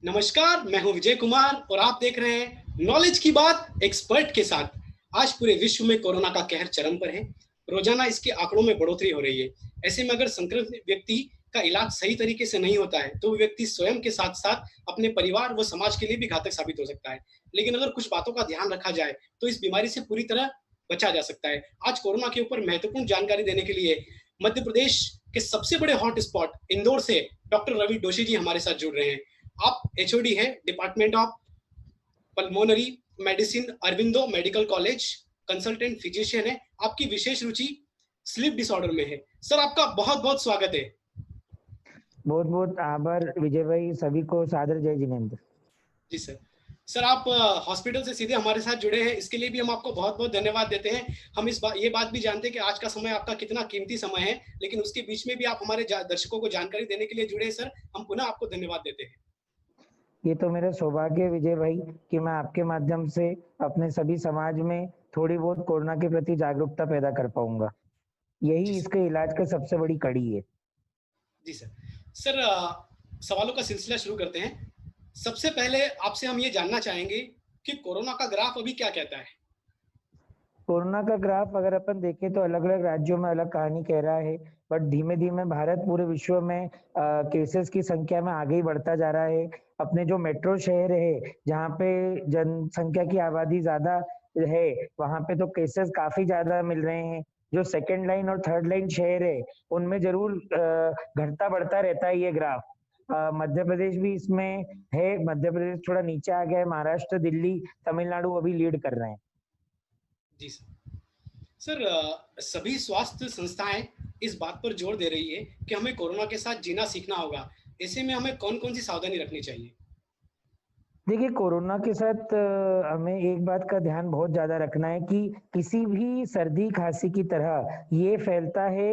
नमस्कार, मैं हूं विजय कुमार और आप देख रहे हैं नॉलेज की बात एक्सपर्ट के साथ। आज पूरे विश्व में कोरोना का कहर चरम पर है। रोजाना इसके आंकड़ों में बढ़ोतरी हो रही है। ऐसे में अगर संक्रमित व्यक्ति का इलाज सही तरीके से नहीं होता है, तो वो व्यक्ति स्वयं के साथ-साथ अपने परिवार व समाज के लिए भी घातक साबित हो सकता है। लेकिन अगर कुछ बातों का ध्यान रखा जाए, तो इस बीमारी से पूरी तरह बचा जा सकता है। आज कोरोना के ऊपर महत्वपूर्ण जानकारी देने के लिए मध्य प्रदेश के सबसे बड़े हॉट स्पॉट इंदौर से डॉक्टर रवि जोशी जी हमारे साथ जुड़ रहे हैं। आप एचओडी हैं department of pulmonary medicine, Aurobindo medical college, consultant physician है। आपकी विशेष रुचि स्लीप डिसऑर्डर में है। सर, आपका बहुत बहुत स्वागत है। बहुत बहुत आभार विजय भाई, सभी को सादर जय जिनेंद्र। जी सर। सर, आप हॉस्पिटल से सीधे हमारे साथ जुड़े हैं, इसके लिए भी हम आपको बहुत बहुत धन्यवाद देते हैं। हम ये बात भी जानते हैं कि आज का समय आपका कितना कीमती समय है, लेकिन उसके बीच में भी आप हमारे दर्शकों को जानकारी देने के लिए जुड़े हैं। सर, हम पुनः आपको धन्यवाद देते हैं। ये तो मेरा सौभाग्य है विजय भाई कि मैं आपके माध्यम से अपने सभी समाज में थोड़ी बहुत कोरोना के प्रति जागरूकता पैदा कर पाऊंगा। जी यही सर। इसके इलाज का सबसे बड़ी कड़ी है। जी सर। सर, सवालों का सिलसिला शुरू करते हैं। सबसे पहले आपसे हम ये जानना चाहेंगे कि कोरोना का ग्राफ अभी क्या कहता है? कोरोना का ग्राफ अगर अपन देखें तो अलग अलग राज्यों में अलग कहानी कह रहा है, बट धीमे धीमे भारत पूरे विश्व में केसेस की संख्या में आगे ही बढ़ता जा रहा है। अपने जो मेट्रो शहर है जहाँ पे जनसंख्या की आबादी ज्यादा है, वहां पे तो केसेस काफी ज्यादा मिल रहे हैं। जो सेकेंड लाइन और थर्ड लाइन शहर है उनमें जरूर घटता बढ़ता रहता है ये ग्राफ। मध्य प्रदेश भी इसमें है, मध्य प्रदेश थोड़ा नीचे आ गया है, महाराष्ट्र, दिल्ली, तमिलनाडु अभी लीड कर रहे हैं। जी सर। सर, सभी स्वास्थ्य संस्थाएं इस बात पर जोर दे रही है कि हमें कोरोना के साथ जीना सीखना होगा। ऐसे में हमें कौन-कौन सी सावधानी रखनी चाहिए? देखिए, कोरोना के साथ हमें एक बात का ध्यान बहुत ज्यादा रखना है कि किसी भी सर्दी खांसी की तरह ये फैलता है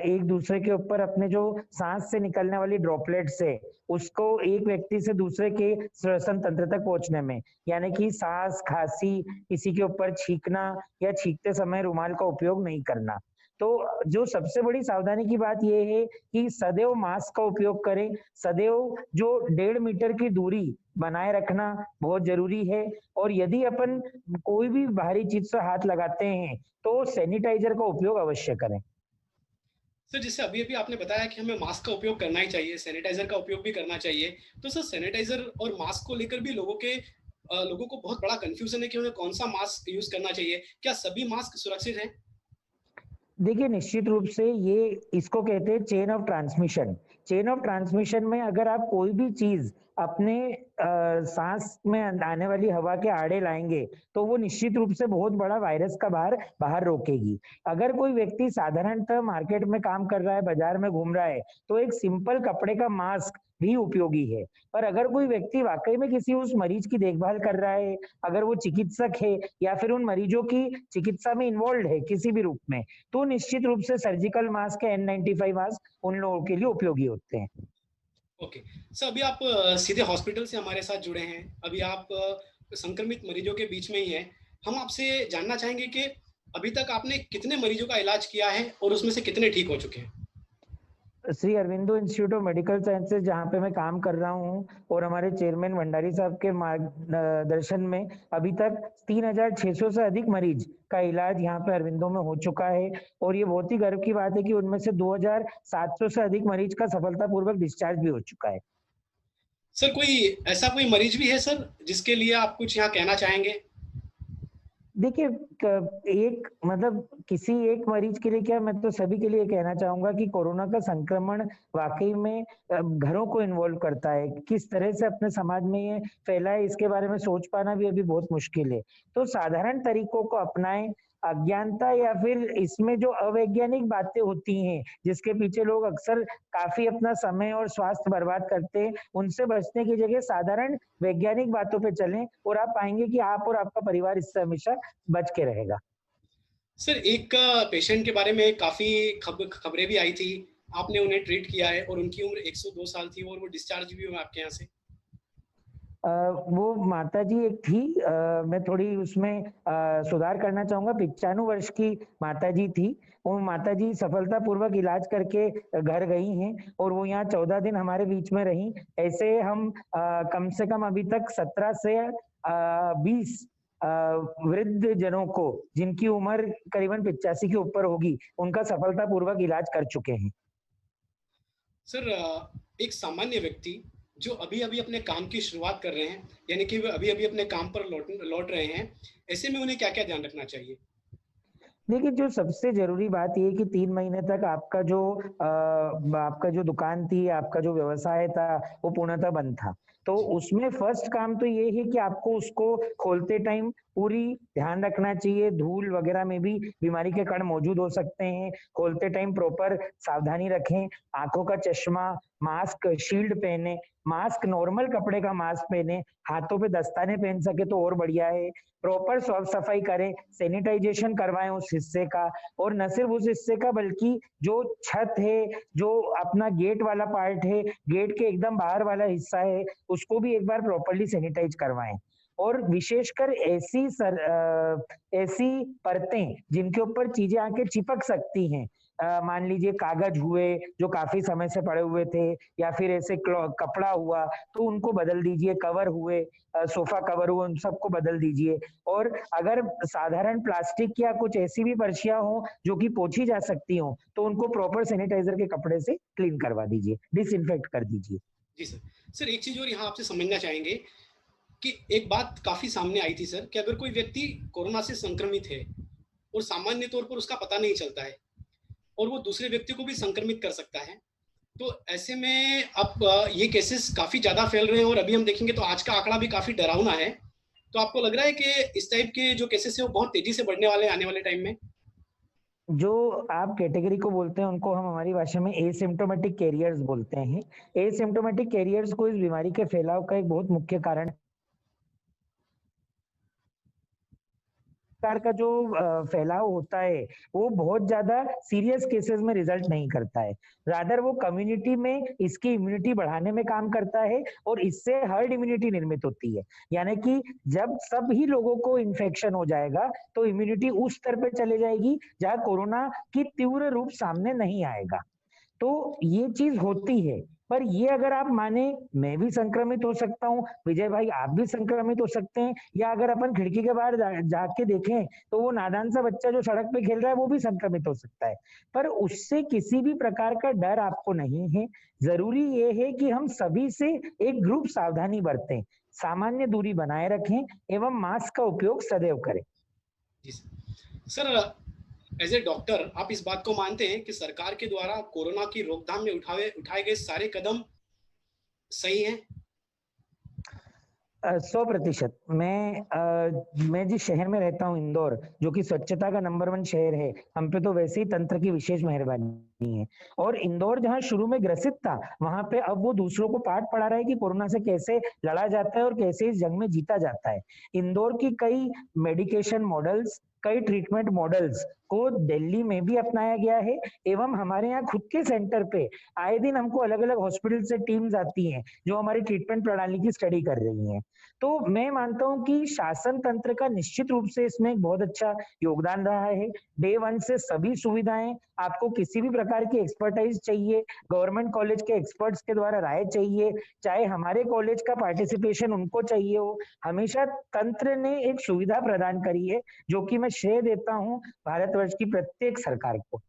एक दूसरे के ऊपर। अपने जो सांस से निकलने वाली ड्रॉपलेट्स है उसको एक व्यक्ति से दूसरे के श्वसन तंत्र तक पहुंचने में, यानी कि सांस, खांसी, किसी के ऊपर छींकना या छींकते समय रुमाल का उपयोग नहीं करना। तो जो सबसे बड़ी सावधानी की बात यह है कि सदैव मास्क का उपयोग करें। सदैव जो 1.5 मीटर की दूरी बनाए रखना बहुत जरूरी है। और यदि अपन कोई भी भारी चीज से हाथ लगाते हैं तो सैनिटाइजर का उपयोग अवश्य करें। सर, जैसे अभी-अभी आपने बताया कि हमें मास्क का उपयोग करना ही चाहिए, सैनिटाइज़र का उपयोग भी करना चाहिए। तो सर, सैनिटाइज़र और मास्क को लेकर भी लोगों को बहुत बड़ा कन्फ्यूज़न है कि उन्हें कौन-सा मास्क यूज़ करना चाहिए। क्या सभी मास्क सुरक्षित हैं? देखिए, निश्चित रूप से ये इसको कहते हैं chain of transmission. Chain of transmission में अगर आप कोई भी चीज अपने सांस में आने वाली हवा के आड़े लाएंगे तो वो निश्चित रूप से बहुत बड़ा वायरस का बाहर बाहर रोकेगी। अगर कोई व्यक्ति साधारणतः मार्केट में काम कर रहा है, बाजार में घूम रहा है, तो एक सिंपल कपड़े का मास्क भी उपयोगी है। पर अगर कोई व्यक्ति वाकई में किसी उस मरीज की देखभाल कर रहा है, अगर वो चिकित्सक है या फिर उन मरीजों की चिकित्सा में इन्वॉल्व है किसी भी रूप में, तो निश्चित रूप से सर्जिकल मास्क या N95 मास्क उन लोगों के लिए उपयोगी होते हैं। ओके। सर, अभी आप सीधे हॉस्पिटल से हमारे साथ जुड़े हैं। अभी आप संक्रमित मरीजों के बीच में ही हैं। हम आपसे जानना चाहेंगे कि अभी तक आपने कितने मरीजों का इलाज किया है और उसमें से कितने ठीक हो चुके हैं? Shri Aurobindo institute of medical sciences जहाँ पे मैं काम कर रहा हूँ और हमारे चेयरमैन भंडारी साहब के मार्गदर्शन में अभी तक 3,600 से अधिक मरीज का इलाज यहाँ पे अरविंदो में हो चुका है। और ये बहुत ही गर्व की बात है कि उनमें से 2,700 से अधिक मरीज का सफलतापूर्वक डिस्चार्ज भी हो चुका है। सर, कोई मरीज भी है सर, जिसके लिए आप कुछ यहाँ कहना चाहेंगे? देखिए, एक मतलब किसी एक मरीज के लिए क्या, मैं तो सभी के लिए कहना चाहूंगा कि कोरोना का संक्रमण वाकई में घरों को इन्वॉल्व करता है। किस तरह से अपने समाज में ये फैला है इसके बारे में सोच पाना भी अभी बहुत मुश्किल है। तो साधारण तरीकों को अपनाएं। अज्ञानता या फिर इसमें जो अवैज्ञानिक बातें होती हैं जिसके पीछे लोग अक्सर काफी अपना समय और स्वास्थ्य बर्बाद करते हैं, उनसे बचने की जगह साधारण वैज्ञानिक बातों पे चलें और आप पाएंगे कि आप और आपका परिवार इससे हमेशा बच के रहेगा। सर, एक पेशेंट के बारे में काफ़ी खबरें भी आई थी। आपने उन्हें ट्रीट किया है और उनकी उम्र 102 साल थी और वो डिस्चार्ज भी हुए आपके यहाँ से। वो माताजी एक थी, मैं थोड़ी उसमें सुधार करना चाहूँगा, 95 वर्ष की माताजी थी। वो माताजी सफलतापूर्वक इलाज करके घर गई हैं और वो यहाँ 14 दिन हमारे बीच में रहीं। ऐसे हम कम से कम अभी तक 17 से 20 वृद्ध जनों को, जिनकी उम्र करीबन 85 के ऊपर होगी, उनका सफलतापूर्वक इलाज कर चुके हैं। सर एक सामान्य व्यक्ति जो अभी-अभी अपने काम की शुरुआत कर रहे हैं, यानी कि वो अभी-अभी अपने काम पर लौट लौट रहे हैं, ऐसे में उन्हें क्या-क्या ध्यान रखना चाहिए? देखिए, जो सबसे ज़रूरी बात ये है कि 3 महीने तक आपका जो दुकान थी, आपका जो व्यवसाय था, वो पूर्णतः बंद था। तो जी, उसमें फर्स्ट काम तो ये है कि आपको उसको खोलते टाइम पूरी ध्यान रखना चाहिए, धूल वगैरह में भी बीमारी के कण मौजूद हो सकते हैं। खोलते टाइम प्रॉपर सावधानी रखें, आँखों का चश्मा, मास्क, शील्ड पहने, मास्क नॉर्मल कपड़े का मास्क पहने, हाथों पे दस्ताने पहन सके तो और बढ़िया है। प्रॉपर साफ-सफाई करें, सैनिटाइजेशन करवाएँ उस हिस्से का, और न सिर्फ उस हिस्से का बल्कि जो छत है, जो अपना गेट वाला पार्ट है, गेट के एकदम बाहर वाला हिस्सा है, उसको भी एक बार प्रॉपर्ली सैनिटाइज करवाएँ। और विशेषकर ऐसी परतें जिनके ऊपर चीज़ें आके चिपक सकती हैं, मान लीजिए कागज हुए जो काफ़ी समय से पड़े हुए थे, या फिर ऐसे कपड़ा हुआ, तो उनको बदल दीजिए, कवर हुए, सोफ़ा कवर हुए, उन सबको बदल दीजिए। और अगर साधारण प्लास्टिक या कुछ ऐसी भी पर्चियाँ हों जो कि पोंछी जा सकती हों, तो उनको प्रॉपर सैनिटाइज़र के कपड़े से क्लीन करवा दीजिए, डिसइन्फेक्ट कर दीजिए। जी सर। सर एक चीज़ और यहाँ आपसे समझना चाहेंगे कि एक बात काफ़ी सामने आई थी सर कि अगर कोई व्यक्ति कोरोना से संक्रमित है और सामान्य तौर पर उसका पता नहीं चलता है और वो दूसरे व्यक्ति को भी संक्रमित कर सकता है, तो ऐसे में अब ये केसेस काफ़ी ज़्यादा फैल रहे हैं और अभी हम देखेंगे तो आज का आंकड़ा भी काफ़ी डरावना है। तो आपको लग रहा है कि इस टाइप के जो केसेस हैं वो बहुत तेज़ी से बढ़ने वाले हैं आने वाले टाइम में? जो आप कैटेगरी को बोलते हैं, उनको हम हमारी भाषा में एसिम्प्टोमेटिक कैरियर्स बोलते हैं। एसिम्प्टोमेटिक कैरियर्स को इस बीमारी के फैलाव का एक बहुत मुख्य कारण प्रकार का जो फैलाव होता है, वो बहुत ज़्यादा सीरियस केसेज़ में रिज़ल्ट नहीं करता है। रादर वो कम्युनिटी में इसकी इम्यूनिटी बढ़ाने में काम करता है और इससे हर्ड इम्यूनिटी निर्मित होती है। यानी कि जब सभी लोगों को इन्फेक्शन हो जाएगा, तो इम्यूनिटी उस स्तर पे चले जाएगी, जहाँ कोरोना की तीव्र रूप सामने नहीं आएगा। तो ये चीज़ होती है, पर ये अगर आप माने मैं भी संक्रमित हो सकता हूँ, विजय भाई आप भी संक्रमित हो सकते हैं, या अगर अपन खिड़की के बाहर जाके देखें तो वो नादान सा बच्चा जो सड़क पे खेल रहा है वो भी संक्रमित हो सकता है। पर उससे किसी भी प्रकार का डर आपको नहीं है। ज़रूरी ये है कि हम सभी से एक ग्रुप सावधानी बरतें, सामान्य दूरी बनाए रखें एवं मास्क का उपयोग सदैव करें। जी sir. Sir as a doctor आप इस बात को मानते हैं कि सरकार के द्वारा कोरोना की रोकथाम में उठाए गए सारे कदम सही हैं? 100%। मैं जिस शहर में रहता हूँ, इंदौर, जो कि स्वच्छता का नंबर 1 शहर है, हम पे तो वैसे ही तंत्र की विशेष मेहरबानी है। और इंदौर जहाँ शुरू में ग्रसित था, वहाँ पे अब वो दूसरों को पाठ पढ़ा रहा है कि कोरोना से कैसे लड़ा जाता है और कैसे इस जंग में जीता जाता है। इंदौर की कई मेडिकेशन मॉडल्स, कई ट्रीटमेंट मॉडल्स को दिल्ली में भी अपनाया गया है, एवं हमारे यहाँ खुद के सेंटर पे आए दिन हमको अलग-अलग हॉस्पिटल से टीम्स आती हैं, जो हमारी ट्रीटमेंट प्रणाली की स्टडी कर रही हैं। तो मैं मानता हूँ कि शासन तंत्र का निश्चित रूप से इसमें एक बहुत अच्छा योगदान रहा है। डे 1 से सभी सुविधाएँ, आपको किसी भी प्रकार की एक्सपर्टाइज़ चाहिए, गवर्नमेंट कॉलेज के एक्सपर्ट्स के द्वारा राय चाहिए, चाहे हमारे कॉलेज का पार्टिसिपेशन उनको चाहिए हो, हमेशा तंत्र ने एक सुविधा प्रदान करी है, जो कि मैं श्रेय देता हूँ भारतवर्ष की प्रत्येक सरकार को।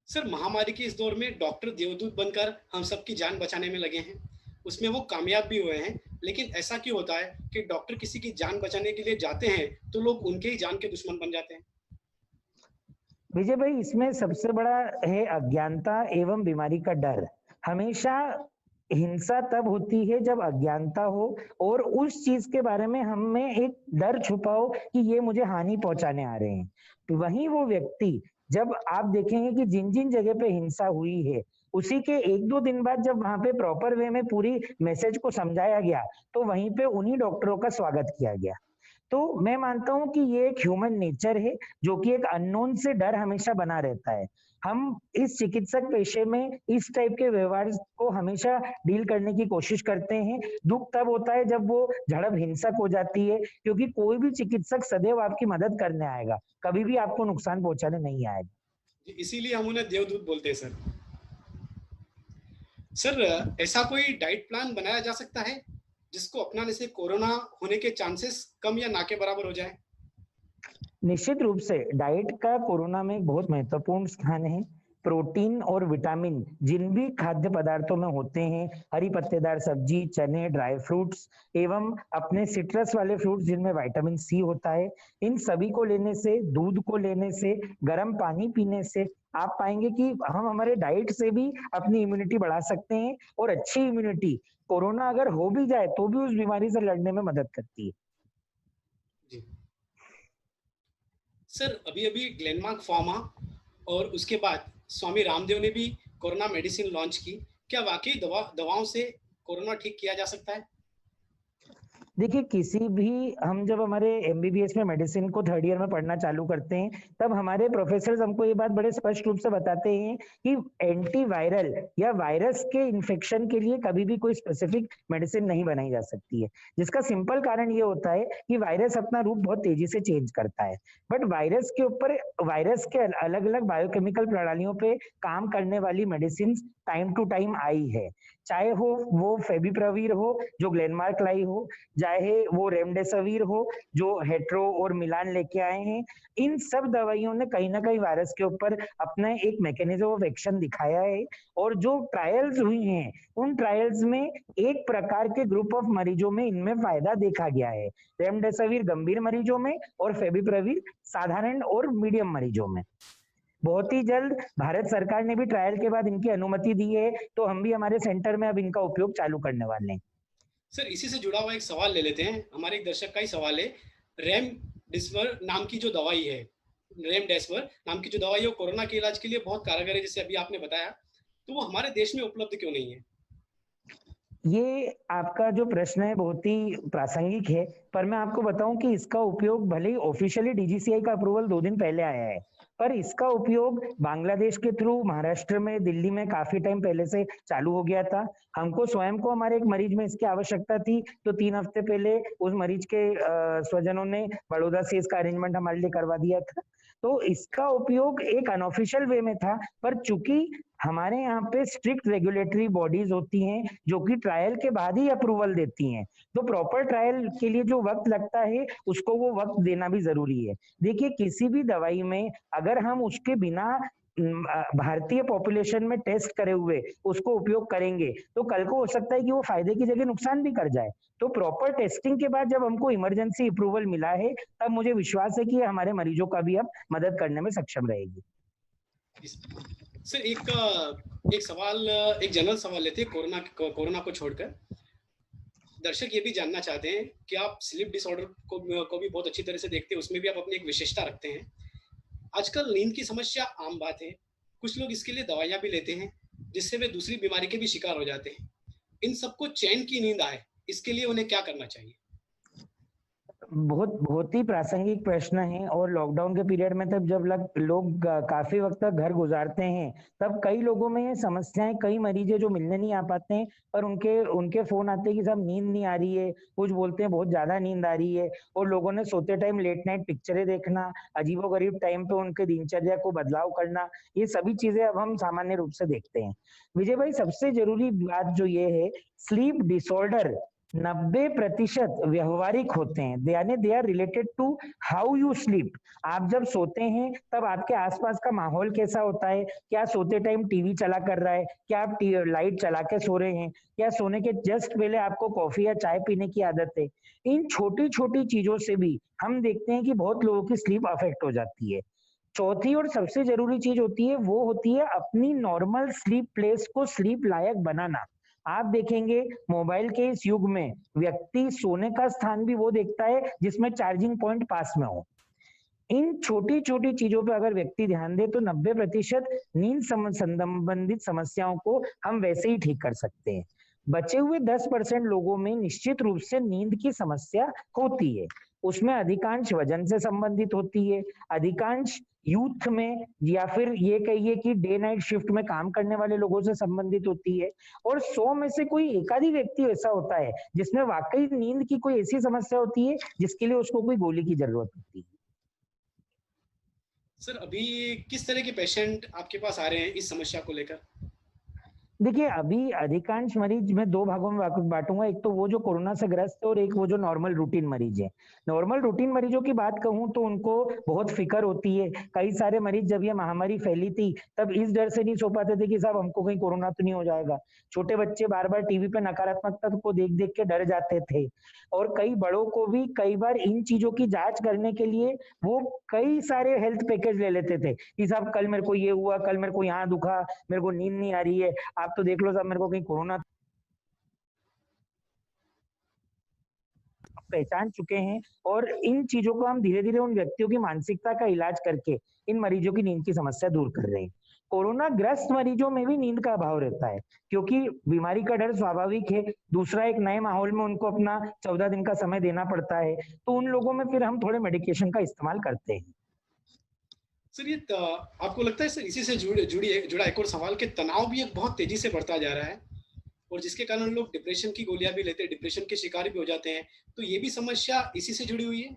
सर महामारी के इस दौर में डॉक्टर देवदूत बनकर हम सबकी जान बचाने में लगे हैं। उसमें वो कामयाब भी हुए हैं, लेकिन ऐसा क्यों होता है कि डॉक्टर किसी की जान बचाने के लिए जाते हैं, तो लोग उनके ही जान के दुश्मन बन जाते हैं? विजय भाई, इसमें सबसे बड़ा है अज्ञानता एवं बीमारी का डर। हमेशा हिंसा तब होती है जब अज्ञानता हो और उस चीज के बारे में हम में एक डर छुपा हो कि ये मुझे हानि पहुंचाने आ रहे हैं। तो वहीं वो व्यक्ति, जब आप देखेंगे कि जिन जिन जगह पे हिंसा हुई है, उसी के 1-2 दिन बाद जब वहां पे प्रॉपर वे में पूरी मैसेज को समझाया गया, तो वहीं पे उन्हीं डॉक्टरों का स्वागत किया गया। तो मैं मानता हूँ कि ये एक ह्यूमन नेचर है, जो कि एक अननोन से डर हमेशा बना रहता है। हम इस चिकित्सक पेशे में इस टाइप के व्यवहार को हमेशा डील करने की कोशिश करते हैं। दुख तब होता है जब वो झड़प हिंसक हो जाती है, क्योंकि कोई भी चिकित्सक सदैव आपकी मदद करने आएगा, कभी भी आपको नुकसान पहुंचाने नहीं आएगा। इसीलिए हम उन्हें देवदूत बोलते हैं सर। सर, ऐसा कोई डाइट प्लान बनाया जा सकता है जिसको अपनाने से कोरोना होने के चांसेस कम या ना के बराबर हो जाए? निश्चित रूप से डाइट का कोरोना में एक बहुत महत्वपूर्ण स्थान है। प्रोटीन और विटामिन जिन भी खाद्य पदार्थों में होते हैं, हरी पत्तेदार सब्जी, चने, ड्राई फ्रूट्स एवं अपने सिट्रस वाले फ्रूट्स जिनमें विटामिन सी होता है, इन सभी को लेने से, दूध को लेने से, गर्म पानी पीने से आप पाएंगे कि हम हमारे डाइट से भी अपनी इम्यूनिटी बढ़ा सकते हैं, और अच्छी इम्यूनिटी कोरोना अगर हो भी जाए तो भी उस बीमारी से लड़ने में मदद करती है। जी सर, अभी अभी ग्लेनमार्क फार्मा और उसके बाद स्वामी रामदेव ने भी कोरोना मेडिसिन लॉन्च की। क्या वाकई दवाओं से कोरोना ठीक किया जा सकता है? देखिए, किसी भी हम जब हमारे एमबीबीएस में मेडिसिन को थर्ड ईयर में पढ़ना चालू करते हैं, तब हमारे प्रोफेसर हमको ये बात बड़े स्पष्ट रूप से बताते हैं कि एंटीवायरल या वायरस के इन्फेक्शन के लिए कभी भी कोई स्पेसिफिक मेडिसिन नहीं बनाई जा सकती है, जिसका सिंपल कारण ये होता है कि वायरस अपना रूप बहुत तेजी से चेंज करता है। बट वायरस के ऊपर, वायरस के अलग अलग बायोकेमिकल प्रणालियों पे काम करने वाली मेडिसिन टाइम टू टाइम आई है, चाहे वो फेविपिराविर हो जो ग्लेनमार्क लाई हो, चाहे वो रेमडेसिविर हो जो हेट्रो और मिलान लेके आए हैं। इन सब दवाइयों ने कहीं ना कहीं वायरस के ऊपर अपना एक मैकेनिज्म ऑफ एक्शन दिखाया है, और जो ट्रायल्स हुई हैं उन ट्रायल्स में एक प्रकार के ग्रुप ऑफ मरीजों में इनमें फायदा देखा गया है। रेमडेसिविर गंभीर मरीजों में और फेविपिराविर साधारण और मीडियम मरीजों में। बहुत ही जल्द भारत सरकार ने भी ट्रायल के बाद इनकी अनुमति दी है, तो हम भी हमारे सेंटर में अब इनका उपयोग चालू करने वाले हैं। सर, इसी से जुड़ा हुआ एक सवाल ले लेते हैं। हमारे एक दर्शक का ही सवाल है। रेमडेसिविर नाम की जो दवाई है, रेमडेसिविर नाम की जो दवाई है, वो कोरोना के इलाज के लिए बहुत कारगर है, जैसे अभी आपने बताया, तो वो हमारे देश में उपलब्ध क्यों नहीं है? ये आपका जो प्रश्न है बहुत ही प्रासंगिक है, पर मैं आपको बताऊं कि इसका उपयोग भले ही ऑफिशियली डीजीसीआई का अप्रूवल 2 दिन पहले आया है, पर इसका उपयोग बांग्लादेश के थ्रू महाराष्ट्र में, दिल्ली में काफी टाइम पहले से चालू हो गया था। हमको स्वयं को हमारे एक मरीज में इसकी आवश्यकता थी, तो 3 हफ्ते पहले उस मरीज के स्वजनों ने बड़ौदा से इसका अरेंजमेंट हमारे लिए करवा दिया था। तो इसका उपयोग एक अनऑफिशियल वे में था, पर चूंकि हमारे यहाँ पे स्ट्रिक्ट रेगुलेटरी बॉडीज होती हैं जो कि ट्रायल के बाद ही अप्रूवल देती हैं, तो प्रॉपर ट्रायल के लिए जो वक्त लगता है उसको वो वक्त देना भी जरूरी है। देखिए, किसी भी दवाई में अगर हम उसके बिना भारतीय पॉपुलेशन में टेस्ट करे हुए उसको उपयोग करेंगे, तो कल को हो सकता है कि वो फायदे की जगह नुकसान भी कर जाए। तो प्रॉपर टेस्टिंग के बाद जब हमको इमरजेंसी अप्रूवल मिला है, तब मुझे विश्वास है कि हमारे मरीजों का भी अब मदद करने में सक्षम रहेगी। सर, एक सवाल, एक जनरल सवाल लेते हैं कोरोना को छोड़कर। दर्शक ये भी जानना चाहते हैं कि आप स्लीप डिसऑर्डर को भी बहुत अच्छी तरह से देखते हैं, उसमें भी आप अपनी एक विशेषता रखते हैं। आजकल नींद की समस्या आम बात है। कुछ लोग इसके लिए दवाइयां भी लेते हैं, जिससे वे दूसरी बीमारी के भी शिकार हो जाते हैं। इन सबको चैन की नींद आए, इसके लिए उन्हें क्या करना चाहिए? बहुत ही प्रासंगिक प्रश्न है, और लॉकडाउन के पीरियड में तब जब लोग काफी वक्त तक घर गुजारते हैं, तब कई लोगों में ये समस्याएं, कई मरीज है जो मिलने नहीं आ पाते हैं, पर उनके उनके फोन आते हैं कि साहब नींद नहीं आ रही है, कुछ बोलते हैं बहुत ज्यादा नींद आ रही है, और लोगों ने सोते टाइम लेट नाइट पिक्चरें देखना, अजीबोगरीब टाइम पे उनके दिनचर्या को बदलाव करना, ये सभी चीजें अब हम सामान्य रूप से देखते हैं। विजय भाई, सबसे जरूरी बात जो ये है, स्लीप डिसऑर्डर 90% व्यवहारिक होते हैं, they are related to how you sleep. आप जब सोते हैं तब आपके आसपास का माहौल कैसा होता है, क्या सोते टाइम टीवी चला कर रहा है, क्या आप लाइट चला के सो रहे हैं, क्या सोने के जस्ट पहले आपको कॉफी या चाय पीने की आदत है। इन छोटी छोटी चीजों से भी हम देखते हैं कि बहुत लोगों की स्लीप अफेक्ट हो जाती है। चौथी और सबसे जरूरी चीज होती है, वो होती है अपनी नॉर्मल स्लीप प्लेस को स्लीप लायक बनाना। आप देखेंगे मोबाइल के इस युग में व्यक्ति सोने का स्थान भी वो देखता है जिसमें चार्जिंग पॉइंट पास में हो। इन छोटी छोटी चीजों पे अगर व्यक्ति ध्यान दे तो 90% नींद संबंधित समस्याओं को हम वैसे ही ठीक कर सकते हैं। बचे हुए 10% लोगों में निश्चित रूप से नींद की समस्या होती है। उसमें अधिकांश वजन से संबंधित होती है, अधिकांश यूथ में या फिर ये कहिए कि डे नाइट शिफ्ट में काम करने वाले लोगों से संबंधित होती है, और 100 में से कोई एकाध व्यक्ति ऐसा होता है जिसमें वाकई नींद की कोई ऐसी समस्या होती है जिसके लिए उसको कोई गोली की जरूरत होती है। सर अभी किस तरह के पेशेंट आपके पास आ रहे हैं इस समस्या को लेकर? देखिए, अभी अधिकांश मरीज मैं 2 भागों में बाँटूँगा। एक तो वो जो कोरोना से ग्रस्त है और एक वो जो नॉर्मल रूटीन मरीज है। नॉर्मल रूटीन मरीजों की बात कहूँ तो उनको बहुत फ़िक्र होती है। कई सारे मरीज जब ये महामारी फैली थी, तब इस डर से नहीं सो पाते थे कि साहब हमको कहीं कोरोना तो नहीं हो जाएगा। छोटे बच्चे बार-बार टीवी पे नकारात्मकता को देख-देख के डर जाते थे, और कई बड़ों को भी कई बार इन चीज़ों की जाँच करने के लिए वो कई सारे हेल्थ पैकेज ले लेते थे कि साहब कल मेरे को ये हुआ, कल मेरे को यहाँ दुखा, मेरे को नींद नहीं आ रही है। आप तो देख लो साहब मेरे को कहीं कोरोना पहचान चुके हैं, और इन चीजों को हम धीरे धीरे उन व्यक्तियों की मानसिकता का इलाज करके इन मरीजों की नींद की समस्या दूर कर रहे हैं। कोरोना ग्रस्त मरीजों में भी नींद का अभाव रहता है, क्योंकि बीमारी का डर स्वाभाविक है। दूसरा, एक नए माहौल में उनको अपना 14 दिन का समय देना पड़ता है, तो उन लोगों में फिर हम थोड़े मेडिकेशन का इस्तेमाल करते हैं। सर ये आपको लगता है सर इसी से जुड़ा एक और सवाल कि तनाव भी एक बहुत तेजी से बढ़ता जा रहा है, और जिसके कारण लोग डिप्रेशन की गोलियां भी लेते हैं, डिप्रेशन के शिकार भी हो जाते हैं, तो ये भी समस्या इसी से जुड़ी हुई है?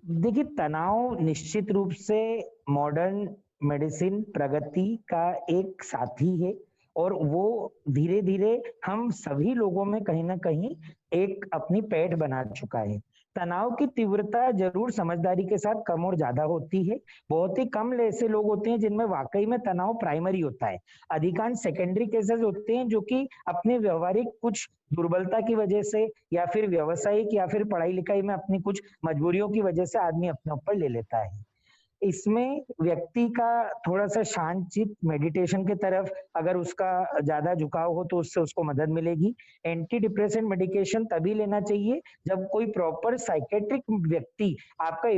देखिए, तनाव निश्चित रूप से मॉडर्न मेडिसिन प्रगति का एक साथी है, और वो धीरे धीरे हम सभी लोगों में कहीं ना कहीं एक अपनी पैठ बना चुका है। तनाव की तीव्रता जरूर समझदारी के साथ कम और ज्यादा होती है। बहुत ही कम ऐसे लोग होते हैं जिनमें वाकई में तनाव प्राइमरी होता है। अधिकांश सेकेंडरी केसेस होते हैं जो कि अपने व्यवहारिक कुछ दुर्बलता की वजह से, या फिर व्यवसायिक या फिर पढ़ाई लिखाई में अपनी कुछ मजबूरियों की वजह से आदमी अपने ऊपर ले लेता है। इसमें व्यक्ति का थोड़ा-सा शांत-चित्त मेडिटेशन की तरफ अगर उसका ज़्यादा झुकाव हो तो उससे उसको मदद मिलेगी। एंटी डिप्रेसेंट मेडिकेशन तभी लेना चाहिए जब कोई प्रॉपर साइकियाट्रिक व्यक्ति आपका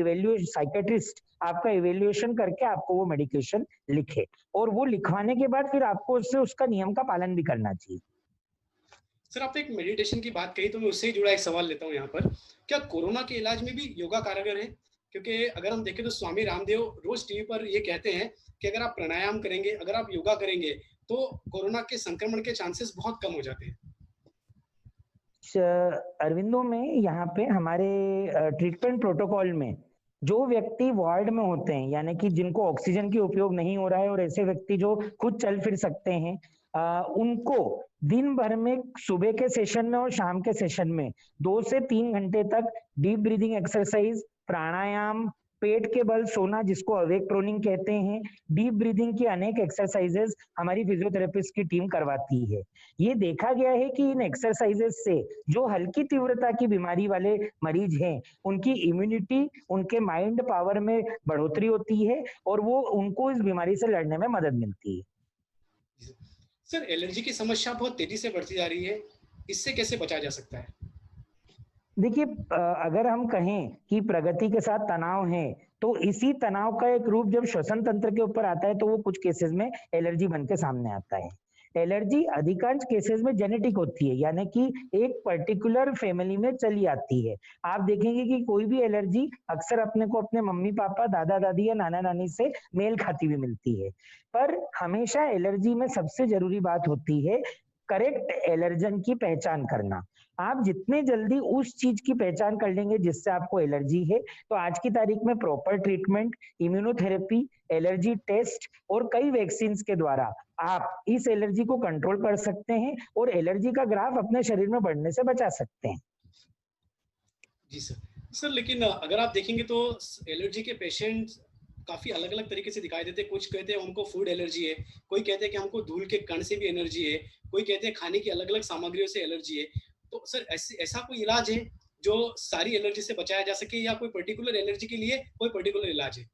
साइकियाट्रिस्ट आपका इवैल्यूएशन करके आपको वो मेडिकेशन लिखे, और वो लिखवाने के बाद फिर आपको उससे उसका नियम का पालन भी करना चाहिए। सर आपने एक मेडिटेशन की बात कही, तो मैं उससे ही जुड़ा एक सवाल लेता हूँ यहाँ पर। क्या कोरोना के इलाज में भी योगा कारगर है? क्योंकि अगर हम देखें तो स्वामी रामदेव रोज टीवी पर ये कहते हैं कि अगर आप प्राणायाम करेंगे, अगर आप योगा करेंगे, तो कोरोना के संक्रमण के चांसेस बहुत कम हो जाते हैं। अरविंदो में यहाँ पे हमारे ट्रीटमेंट प्रोटोकॉल में जो व्यक्ति वार्ड में होते हैं, यानी कि जिनको ऑक्सीजन की उपयोग नहीं हो रहा है, और ऐसे व्यक्ति जो खुद चल फिर सकते हैं, उनको दिन भर में सुबह के सेशन में और शाम के सेशन में 2 से 3 घंटे तक डीप ब्रीदिंग एक्सरसाइज, प्राणायाम, पेट के बल सोना जिसको अवेक प्रोनिंग कहते हैं, डीप ब्रीदिंग की अनेक एक्सरसाइजेस हमारी फिजियोथेरेपिस्ट की टीम करवाती है। ये देखा गया है कि इन एक्सरसाइजेस से जो हल्की तीव्रता की बीमारी वाले मरीज हैं, उनकी इम्यूनिटी, उनके माइंड पावर में बढ़ोतरी होती है, और वो उनको इस बीमारी से लड़ने में मदद मिलती है। सर एलर्जी की समस्या बहुत तेजी से बढ़ती जा रही है, इससे कैसे बचा जा सकता है? देखिए, अगर हम कहें कि प्रगति के साथ तनाव है, तो इसी तनाव का एक रूप जब श्वसन तंत्र के ऊपर आता है तो वो कुछ केसेस में एलर्जी बन के सामने आता है। एलर्जी अधिकांश केसेस में जेनेटिक होती है, यानी कि एक पर्टिकुलर फैमिली में चली आती है। आप देखेंगे कि कोई भी एलर्जी अक्सर अपने को अपने मम्मी पापा, दादा दादी या नाना नानी से मेल खाती हुई मिलती है। पर हमेशा एलर्जी में सबसे जरूरी बात होती है करेक्ट एलर्जन की पहचान करना। आप जितने जल्दी उस चीज की पहचान कर लेंगे जिससे आपको एलर्जी है, तो आज की तारीख में proper treatment, immunotherapy, allergy test और कई वैक्सीन के द्वारा आप इस एलर्जी को कंट्रोल कर सकते हैं, और एलर्जी का ग्राफ अपने शरीर में बढ़ने से बचा सकते हैं। जी सर। सर लेकिन अगर आप देखेंगे तो एलर्जी के पेशेंट काफ़ी अलग-अलग तरीके से दिखाई देते हैं। कुछ कहते हैं हमको फूड एलर्जी है, कोई कहते हैं कि हमको धूल के कण से भी एलर्जी है, कोई कहते हैं खाने की अलग-अलग सामग्रियों से एलर्जी है। तो सर ऐसा कोई इलाज है जो सारी एलर्जी से बचाया जा सके, या कोई पर्टिकुलर एलर्जी के लिए कोई पर्टिकुलर इलाज है?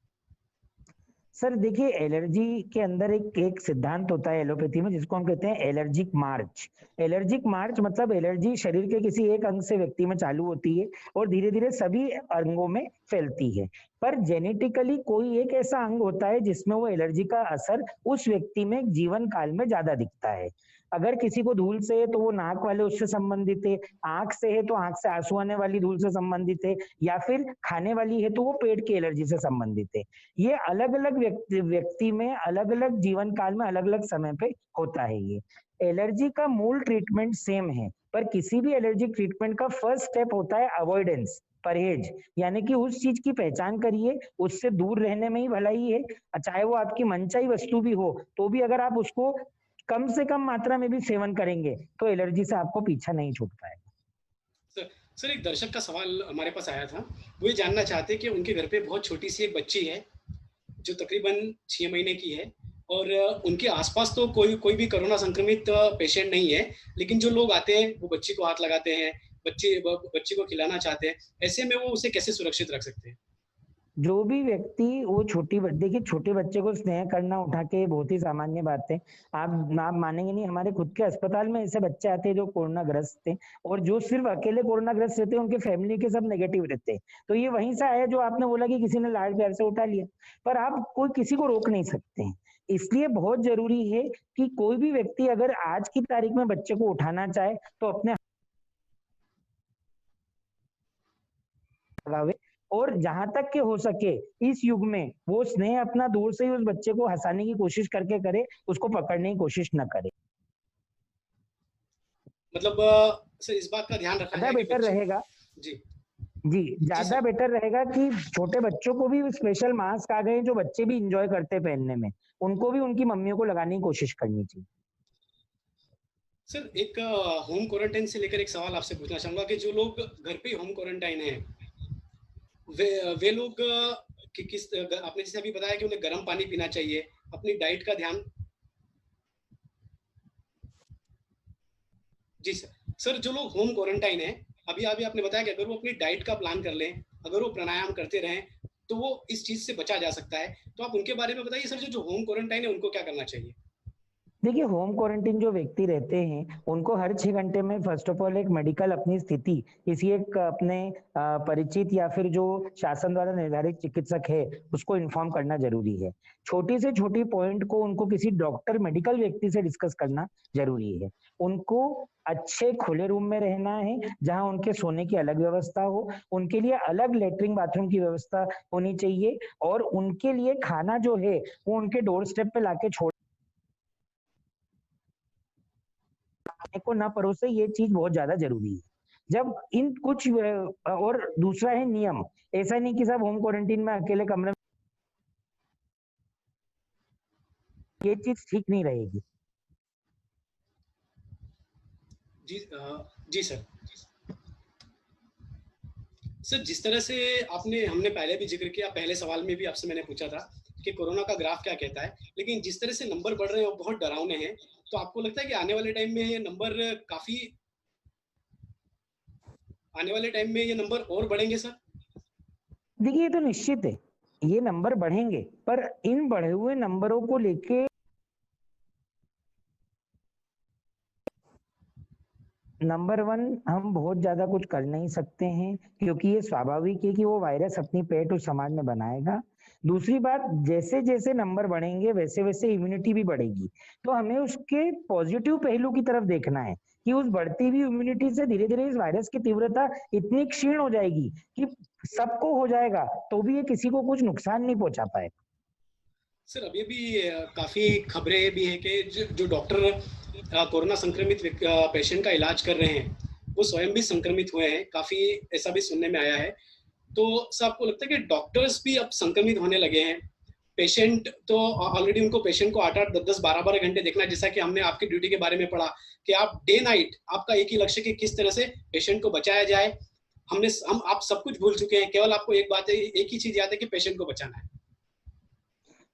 सर देखिए, एलर्जी के अंदर एक एक सिद्धांत होता है एलोपैथी में जिसको हम कहते हैं एलर्जिक मार्च। एलर्जिक मार्च मतलब एलर्जी शरीर के किसी एक अंग से व्यक्ति में चालू होती है और धीरे धीरे सभी अंगों में फैलती है। पर जेनेटिकली कोई एक ऐसा अंग होता है जिसमें वो एलर्जी का असर उस व्यक्ति में जीवन काल में ज्यादा दिखता है। अगर किसी को धूल से है तो वो नाक वाले उससे संबंधित है, आंख से है तो आंख से आंसू आने वाली धूल से संबंधित है, या फिर खाने वाली है तो वो पेट की एलर्जी से संबंधित है। ये अलग अलग व्यक्ति में अलग अलग जीवन काल में अलग अलग समय पे होता है। ये एलर्जी का मूल ट्रीटमेंट सेम है, पर किसी भी एलर्जी ट्रीटमेंट का फर्स्ट स्टेप होता है अवॉइडेंस, परहेज, यानी कि उस चीज की पहचान करिए, उससे दूर रहने में ही भलाई है। चाहे वो आपकी मनचाही वस्तु भी हो तो भी अगर आप उसको कम से कम मात्रा में भी सेवन करेंगे तो एलर्जी से आपको पीछा नहीं छूट पाएगा। सर एक दर्शक का सवाल हमारे पास आया था, वो ये जानना चाहते हैं कि उनके घर पे बहुत छोटी सी एक बच्ची है जो तकरीबन 6 महीने की है, और उनके आसपास तो कोई कोई भी कोरोना संक्रमित पेशेंट नहीं है, लेकिन जो लोग आते हैं वो बच्ची को हाथ लगाते हैं, बच्ची को खिलाना चाहते हैं, ऐसे में वो उसे कैसे सुरक्षित रख सकते हैं? जो भी व्यक्ति वो देखिए छोटे बच्चे को स्नेह करना उठा के बहुत ही सामान्य बात है। आप मानेंगे नहीं, हमारे खुद के अस्पताल में ऐसे बच्चे आते हैं जो कोरोना ग्रस्त थे, और जो सिर्फ अकेले कोरोना ग्रस्त रहते हैं उनके फैमिली के सब नेगेटिव रहते हैं। तो ये वहीं से आया जो आपने बोला कि किसी ने लाड प्यार से उठा लिया, पर आप कोई किसी को रोक नहीं सकते हैं। इसलिए बहुत जरूरी है कि कोई भी व्यक्ति अगर आज की तारीख में बच्चे को उठाना चाहे तो अपने लगावे, और जहां तक के हो सके इस युग में वो स्नेह अपना दूर से ही उस बच्चे को हंसाने की कोशिश करके करे, उसको पकड़ने की कोशिश न करे। मतलब सर इस बात का ध्यान रखा ज्यादा जाए कि बेटर बच्चे रहेगा जी जी, जी ज्यादा सर बेटर रहेगा कि छोटे बच्चों को भी स्पेशल मास्क आ गए जो बच्चे भी इंजॉय करते हैं पहनने में, उनको भी उनकी मम्मियों को लगाने की कोशिश करनी चाहिए। सर एक होम क्वारंटाइन से लेकर एक सवाल आपसे पूछना चाहूंगा कि जो लोग घर पे होम क्वारंटाइन है, वे लोग कि किस आपने जैसे अभी बताया कि उन्हें गर्म पानी पीना चाहिए, अपनी डाइट का ध्यान। जी सर। सर जो लोग होम क्वारंटाइन है, अभी अभी आपने बताया कि अगर वो अपनी डाइट का प्लान कर लें, अगर वो प्राणायाम करते रहें, तो वो इस चीज से बचा जा सकता है। तो आप उनके बारे में बताइए सर, जो होम क्वारंटाइन है उनको क्या करना चाहिए? देखिए होम क्वारंटीन जो व्यक्ति रहते हैं उनको हर 6 घंटे में फर्स्ट ऑफ ऑल एक मेडिकल अपनी स्थिति किसी एक अपने परिचित या फिर जो शासन द्वारा निर्धारित चिकित्सक है उसको इन्फॉर्म करना जरूरी है। छोटी से छोटी पॉइंट को उनको किसी डॉक्टर मेडिकल व्यक्ति से डिस्कस करना जरूरी है। उनको अच्छे खुले रूम में रहना है जहां उनके सोने की अलग व्यवस्था हो, उनके लिए अलग लेटरिन बाथरूम की व्यवस्था होनी चाहिए, और उनके लिए खाना जो है वो उनके डोर स्टेप पे लाके छोड़ को ना परोसे, ये चीज बहुत ज्यादा जरूरी है। जब इन कुछ और दूसरा है नियम, ऐसा नहीं कि सब होम क्वारंटीन में अकेले कमरे में, ये चीज ठीक नहीं रहेगी। जी जी सर। सर जिस तरह से आपने हमने पहले भी जिक्र किया, पहले सवाल में भी आपसे मैंने पूछा था कि कोरोना का ग्राफ क्या कहता है, लेकिन जिस तरह से नंबर बढ़ रहे हैं वो बहुत डरावने हैं। तो आपको लगता है कि आने वाले टाइम में ये नंबर और बढ़ेंगे सर? देखिए ये तो निश्चित है, ये नंबर बढ़ेंगे, पर इन बढ़े हुए नंबरों को लेके नंबर वन, हम बहुत ज्यादा कुछ कर नहीं सकते हैं क्योंकि ये स्वाभाविक है कि वो वायरस अपनी पेट उस समाज में बनाएगा। दूसरी बात, जैसे जैसे नंबर बढ़ेंगे वैसे वैसे इम्यूनिटी भी बढ़ेगी, तो हमें उसके पॉजिटिव पहलू की तरफ देखना है कि उस बढ़ती हुई इम्यूनिटी से धीरे धीरे इस वायरस की तीव्रता इतनी क्षीण हो जाएगी कि सबको हो जाएगा तो भी ये किसी को कुछ नुकसान नहीं पहुंचा पाएगा। सर अभी भी काफ़ी खबरें भी हैं कि जो डॉक्टर कोरोना संक्रमित पेशेंट का इलाज कर रहे हैं वो स्वयं भी संक्रमित हुए हैं, काफ़ी ऐसा भी सुनने में आया है। तो सर आपको लगता है कि डॉक्टर्स भी अब संक्रमित होने लगे हैं? पेशेंट तो ऑलरेडी उनको पेशेंट को 8-8, 10-10, 12-12 घंटे देखना है, जैसा कि हमने आपकी ड्यूटी के बारे में पढ़ा कि आप डे नाइट आपका एक ही लक्ष्य कि किस तरह से पेशेंट को बचाया जाए। हम आप सब कुछ भूल चुके हैं, केवल आपको एक बात है, एक ही चीज याद है कि पेशेंट को बचाना है।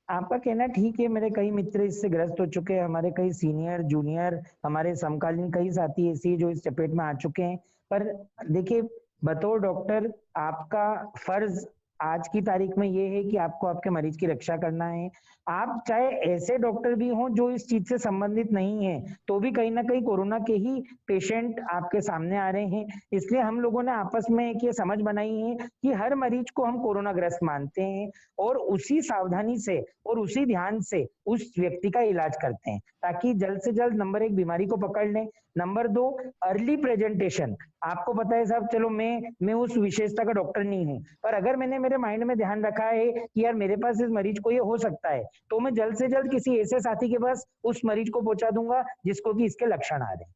आपका कहना ठीक है, मेरे कई मित्र इससे ग्रस्त हो चुके हैं, हमारे कई सीनियर जूनियर हमारे समकालीन कई साथी ऐसे जो इस चपेट में आ चुके हैं। पर देखिए बतौर डॉक्टर आपका फर्ज आज की तारीख में ये है कि आपको आपके मरीज की रक्षा करना है। आप चाहे ऐसे डॉक्टर भी हों जो इस चीज से संबंधित नहीं है, तो भी कहीं ना कहीं कोरोना के ही पेशेंट आपके सामने आ रहे हैं। इसलिए हम लोगों ने आपस में एक ये समझ बनाई है कि हर मरीज को हम कोरोना ग्रस्त मानते हैं और उसी सावधानी से और उसी ध्यान से उस व्यक्ति का इलाज करते हैं, ताकि जल्द से जल्द नंबर 1 बीमारी को पकड़ लें। Number 2, early presentation. आपको पता है साहब, चलो मैं उस विशेषता का डॉक्टर नहीं हूँ, पर अगर मैंने मेरे माइंड में ध्यान रखा है कि यार मेरे पास इस मरीज को ये हो सकता है, तो मैं जल्द से जल्द किसी ऐसे साथी के पास उस मरीज को पहुंचा दूंगा जिसको कि इसके लक्षण आ रहे हैं।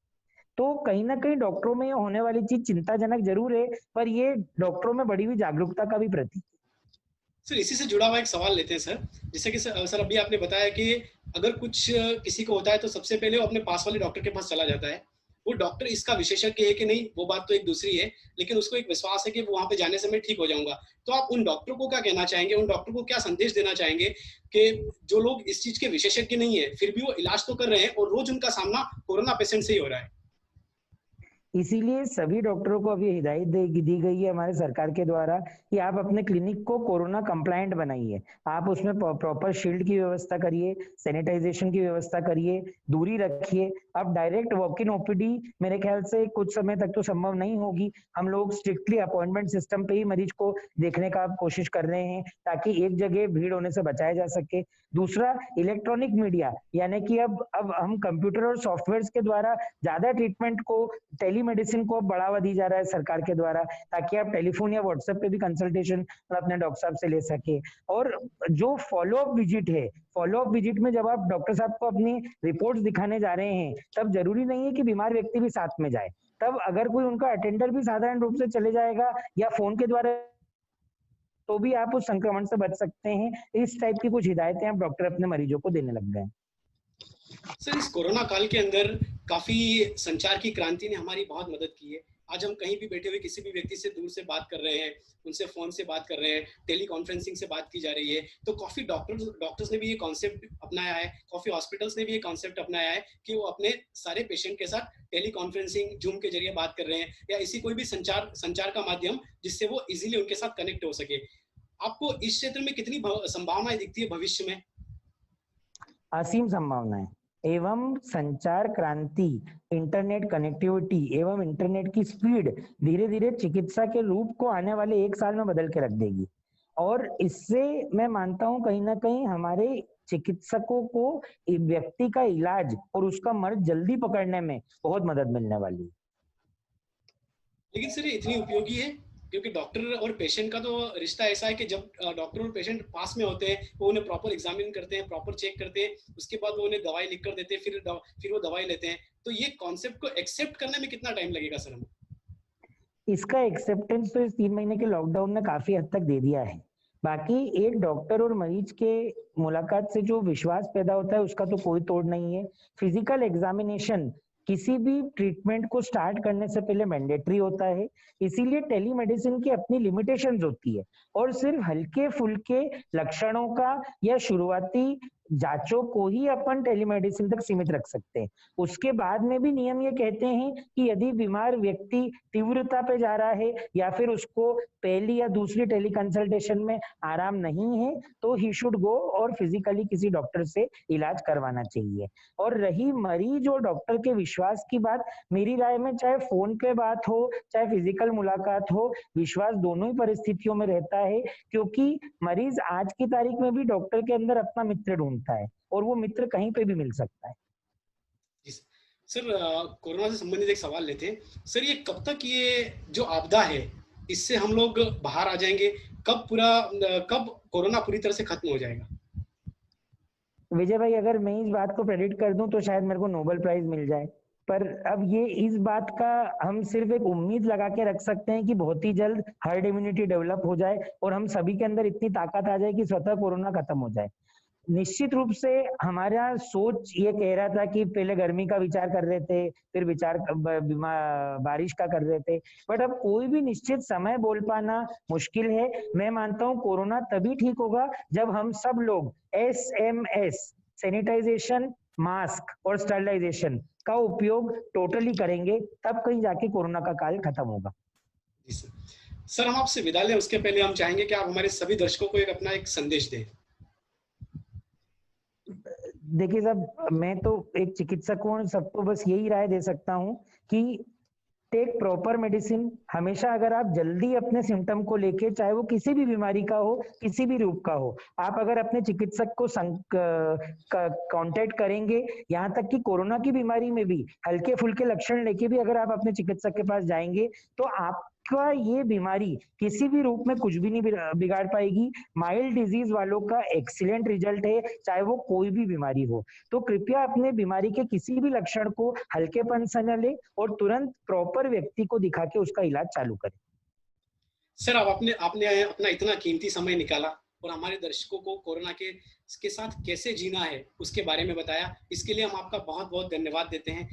तो कहीं ना कहीं डॉक्टरों में होने वाली चीज चिंताजनक जरूर है, पर ये डॉक्टरों में बढ़ी हुई जागरूकता का भी प्रतीक है। सर इसी से जुड़ा हुआ एक सवाल लेते हैं सर। जैसे कि सर अभी आपने बताया कि अगर कुछ किसी को होता है तो सबसे पहले वो अपने पास वाले डॉक्टर के पास चला जाता है। वो डॉक्टर इसका विशेषज्ञ है कि नहीं, वो बात तो एक दूसरी है, लेकिन उसको एक विश्वास है कि वो वहां पे जाने से मैं ठीक हो जाऊंगा। तो आप उन डॉक्टर को क्या कहना चाहेंगे, उन डॉक्टर को क्या संदेश देना चाहेंगे कि जो लोग इस चीज के विशेषज्ञ नहीं है फिर भी वो इलाज तो कर रहे हैं और रोज उनका सामना कोरोना पेशेंट से ही हो रहा है? इसीलिए सभी डॉक्टरों को अभी हिदायत दी गई है हमारे सरकार के द्वारा कि आप अपने क्लिनिक को कोरोना कंप्लायंट बनाइए। आप उसमें प्रॉपर शील्ड की व्यवस्था करिए, सैनिटाइजेशन की व्यवस्था करिए, दूरी रखिए। अब डायरेक्ट वॉक इन ओपीडी मेरे ख्याल से कुछ समय तक तो संभव नहीं होगी। हम लोग स्ट्रिक्टली अपॉइंटमेंट सिस्टम पे ही मरीज को देखने का कोशिश कर रहे हैं, ताकि एक जगह भीड़ होने से बचाया जा सके। दूसरा, इलेक्ट्रॉनिक मीडिया, यानी कि अब हम कंप्यूटर और सॉफ्टवेयर के द्वारा ज्यादा ट्रीटमेंट को, टेलीमेडिसिन को बढ़ावा दी जा रहा है सरकार के द्वारा, ताकि आप टेलीफोन या व्हाट्सएप पे भी कंसल्टेशन अपने डॉक्टर साहब से ले सके। और जो फॉलोअप विजिट है, फॉलोअप विजिट में जब आप डॉक्टर साहब को अपनी रिपोर्ट्स दिखाने जा रहे हैं, तब जरूरी नहीं है कि बीमार व्यक्ति भी साथ में जाए। तब अगर कोई उनका अटेंडर भी साधारण रूप से चले जाएगा या फोन के द्वारा, तो भी आप उस संक्रमण से बच सकते हैं। इस टाइप की कुछ हिदायतें अब डॉक्टर अपने मरीजों को देने लग गए हैं। सर इस कोरोना काल के अंदर काफी संचार की क्रांति ने हमारी बहुत मदद की है। आज हम कहीं भी बैठे हुए किसी भी व्यक्ति से दूर से बात कर रहे हैं, उनसे फोन से बात कर रहे हैं, टेली कॉन्फ्रेंसिंग से बात की जा रही है। तो काफी डॉक्टर्स ने भी ये कॉन्सेप्ट अपनाया है, काफी हॉस्पिटल्स ने भी ये कॉन्सेप्ट अपनाया है कि वो अपने सारे पेशेंट के साथ टेली कॉन्फ्रेंसिंग, जूम के जरिए बात कर रहे हैं, या इसी कोई भी संचार का माध्यम जिससे वो इजीली उनके साथ कनेक्ट हो सके। आपको इस क्षेत्र में कितनी संभावनाएं दिखती है भविष्य में? असीम संभावनाएं एवं संचार क्रांति, इंटरनेट कनेक्टिविटी एवं इंटरनेट की स्पीड धीरे धीरे चिकित्सा के रूप को आने वाले 1 साल में बदल के रख देगी। और इससे मैं मानता हूं कहीं ना कहीं हमारे चिकित्सकों को व्यक्ति का इलाज और उसका मर्ज जल्दी पकड़ने में बहुत मदद मिलने वाली है। लेकिन सर ये इतनी उपयोगी है क्योंकि डॉक्टर और पेशेंट का तो रिश्ता ऐसा है कि जब डॉक्टर और पेशेंट पास में होते हैं, वो उन्हें प्रॉपर एग्जामिन करते हैं, प्रॉपर चेक करते हैं, उसके बाद वो उन्हें दवाई लिख कर देते हैं, फिर वो दवाई लेते हैं। तो ये कॉन्सेप्ट को एक्सेप्ट करने में कितना टाइम लगेगा सर हमें? इसका एक्सेप्टेंस तो इस 3 महीने के लॉकडाउन ने काफी हद तक दे दिया है। बाकी एक डॉक्टर और मरीज के मुलाकात से जो विश्वास पैदा होता है उसका तो कोई तोड़ नहीं है। फिजिकल एग्जामिनेशन किसी भी ट्रीटमेंट को स्टार्ट करने से पहले मैंडेटरी होता है, इसीलिए टेलीमेडिसिन की अपनी लिमिटेशंस होती है और सिर्फ हल्के फुल्के लक्षणों का या शुरुआती जांचों को ही अपन टेलीमेडिसिन तक सीमित रख सकते हैं। उसके बाद में भी नियम ये कहते हैं कि यदि बीमार व्यक्ति तीव्रता पे जा रहा है या फिर उसको पहली या दूसरी टेली कंसल्टेशन में आराम नहीं है, तो ही शुड गो और फिजिकली किसी डॉक्टर से इलाज करवाना चाहिए। और रही मरीज और डॉक्टर के विश्वास की बात, मेरी राय में चाहे फोन पे बात हो चाहे फिजिकल मुलाकात हो, विश्वास दोनों ही परिस्थितियों में रहता है, क्योंकि मरीज आज की तारीख में भी डॉक्टर के अंदर अपना मित्र ढूंढता है और वो मित्र कहीं पे भी मिल सकता है। सर कोरोना से संबंधित एक सवाल लेते हैं सर, ये कब तक ये जो आपदा है इससे हम लोग बाहर आ जाएंगे? कब कोरोना पूरी तरह से खत्म हो जाएगा? विजय भाई, अगर मैं इस बात को प्रेडिक्ट कर दूं तो शायद मेरे को नोबेल प्राइज मिल जाए, पर अब ये इस बात का हम सिर्फ एक उम्मीद लगा के रख सकते हैं कि बहुत ही जल्द हर्ड इम्यूनिटी डेवलप हो जाए और हम सभी के अंदर इतनी ताकत आ जाए कि स्वतः कोरोना खत्म हो जाए। निश्चित रूप से हमारा सोच ये कह रहा था कि पहले गर्मी का विचार कर रहे थे, फिर बारिश का कर रहे थे, बट अब कोई भी निश्चित समय बोल पाना मुश्किल है। मैं मानता हूँ कोरोना तभी ठीक होगा जब हम सब लोग SMS, सैनिटाइजेशन, मास्क और स्टरलाइजेशन का उपयोग टोटली करेंगे, तब कहीं जाके कोरोना का काल खत्म होगा। जी सर। सर, हम आपसे विदा लें उसके पहले हम चाहेंगे कि आप हमारे सभी दर्शकों को अपना एक संदेश दें। देखिए साहब, मैं तो एक चिकित्सक हूँ, सबको बस यही राय दे सकता हूँ कि टेक प्रॉपर मेडिसिन। हमेशा अगर आप जल्दी अपने सिम्टम को लेके, चाहे वो किसी भी बीमारी का हो, किसी भी रूप का हो, आप अगर अपने चिकित्सक को कांटेक्ट करेंगे, यहाँ तक कि कोरोना की बीमारी में भी हल्के फुल्के लक्षण लेके भी अगर आप अपने चिकित्सक के पास जाएंगे, तो आपका ये बीमारी किसी भी रूप में कुछ भी नहीं बिगाड़ पाएगी। माइल्ड डिजीज वालों का एक्सीलेंट रिजल्ट है, चाहे वो कोई भी बीमारी हो। तो कृपया अपने बीमारी के किसी भी लक्षण को हल्केपन से न ले और तुरंत प्रॉपर व्यक्ति को दिखा के उसका इलाज चालू करें। सर, आप आपने आपने अपना इतना कीमती समय निकाला और हमारे दर्शकों को कोरोना के साथ कैसे जीना है उसके बारे में बताया। इसके लिए हम आपका बहुत बहुत धन्यवाद देते हैं।